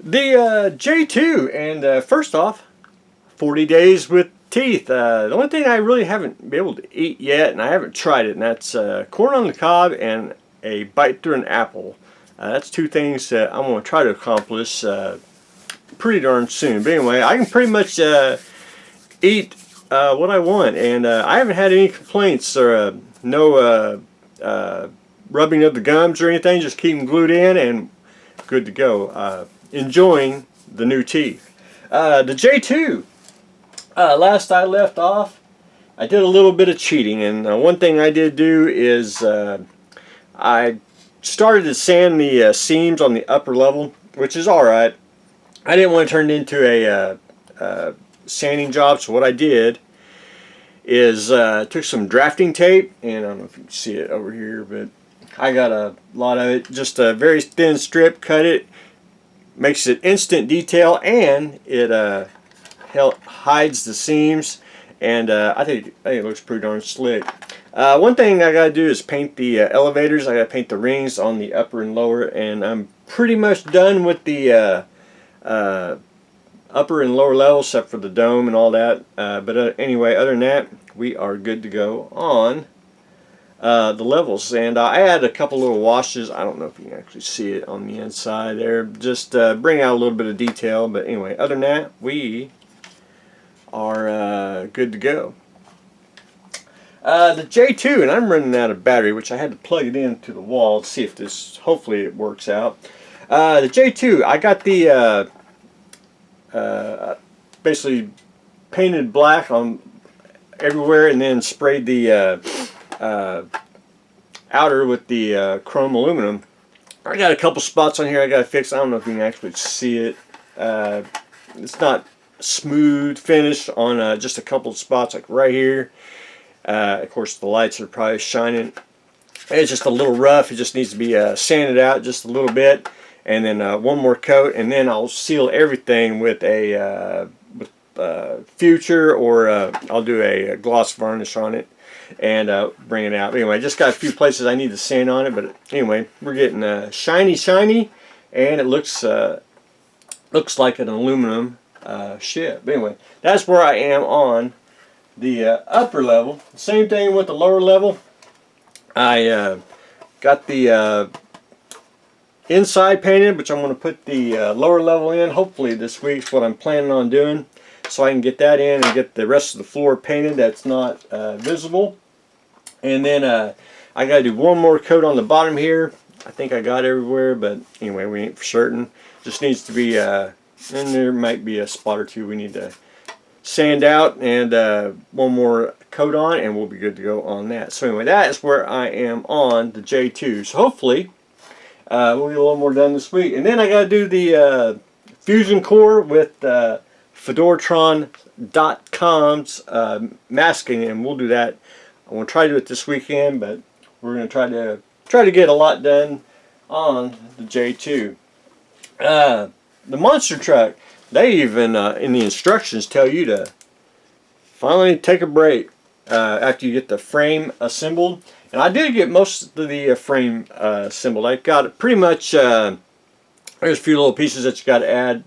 The J2, and first off, 40 days with teeth. The only thing I really haven't been able to eat yet, and I haven't tried it, and that's corn on the cob and a bite through an apple. That's two things that I'm going to try to accomplish pretty darn soon. But anyway, I can pretty much eat what I want, and I haven't had any complaints or no rubbing of the gums or anything. Just keep them glued in and good to go. Enjoying the new teeth. The J2. Last I left off, I did a little bit of cheating, and one thing I did do is I started to sand the seams on the upper level, which is alright. I didn't want to turn it into a sanding job, so what I did is took some drafting tape, and I don't know if you can see it over here, but I got a lot of it, just a very thin strip, cut it, makes it instant detail, and it hides the seams, and I think it looks pretty darn slick. One thing I gotta do is paint the elevators. I gotta paint the rings on the upper and lower, and I'm pretty much done with the upper and lower levels except for the dome and all that. But anyway, other than that, we are good to go on the levels. And I add a couple little washes. I don't know if you can actually see it on the inside there. Just bring out a little bit of detail. But anyway, other than that, we are good to go. The J2, and I'm running out of battery, which I had to plug it into the wall to see if this, hopefully it works out. The J2, I got the basically painted black on everywhere, and then sprayed the outer with the chrome aluminum. I got a couple spots on here I got to fix. I don't know if you can actually see it. It's not smooth finish on just a couple of spots, like right here. Of course, the lights are probably shining. It's just a little rough. It just needs to be sanded out just a little bit, and then one more coat, and then I'll seal everything with a Future, or I'll do a gloss varnish on it and bring it out. Anyway, I just got a few places I need to sand on it, but anyway, we're getting shiny, and it looks like an aluminum ship. But anyway, that's where I am on the upper level. Same thing with the lower level. I got the inside painted, which I'm going to put the lower level in. Hopefully this week's what I'm planning on doing, so I can get that in and get the rest of the floor painted that's not visible. And then I got to do one more coat on the bottom here. I think I got everywhere, but anyway, we ain't for certain. Just needs to be, and there might be a spot or two we need to sand out, and one more coat on, and we'll be good to go on that. So anyway, that is where I am on the J2. So hopefully we'll get a little more done this week. And then I got to do the fusion core with Fedoratron.com's masking, and we'll do that. I want to try to do it this weekend, but we're going to try to get a lot done on the J2. The monster truck, they even in the instructions tell you to finally take a break after you get the frame assembled. And I did get most of the frame assembled. I got it pretty much. There's a few little pieces that you got to add.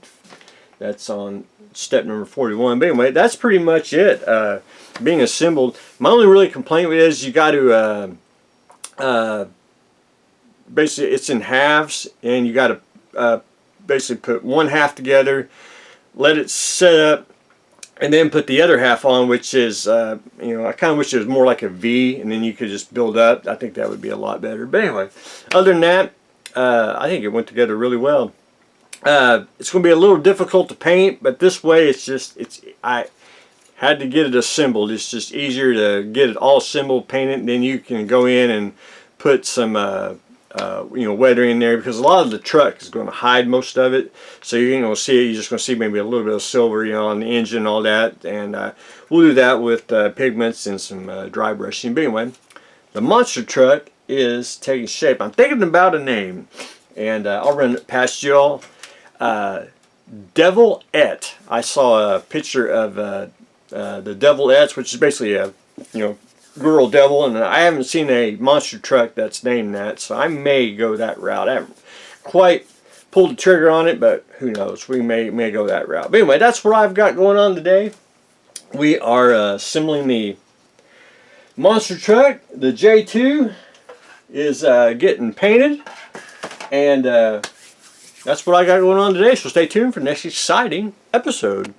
That's on step number 41. But anyway, that's pretty much it. Being assembled. My only really complaint is you got to basically, it's in halves, and you got to basically put one half together, let it set up, and then put the other half on, which is I kind of wish it was more like a V, and then you could just build up. I think that would be a lot better. But anyway, other than that, I think it went together really well. It's going to be a little difficult to paint, but this way I had to get it assembled. It's just easier to get it all assembled, paint it, and then you can go in and put some weathering in there, because a lot of the truck is going to hide most of it, so you ain't going to see it. You're just going to see maybe a little bit of silver, on the engine and all that, and we'll do that with pigments and some dry brushing. But anyway, the monster truck is taking shape. I'm thinking about a name, and I'll run it past y'all. Devilette. I saw a picture of the Devilettes, which is basically a girl devil, and I haven't seen a monster truck that's named that, so I may go that route. I haven't quite pulled the trigger on it, but who knows? We may go that route. But anyway, that's what I've got going on today. We are assembling the monster truck. The J2 is getting painted, and that's what I got going on today. So stay tuned for the next exciting episode.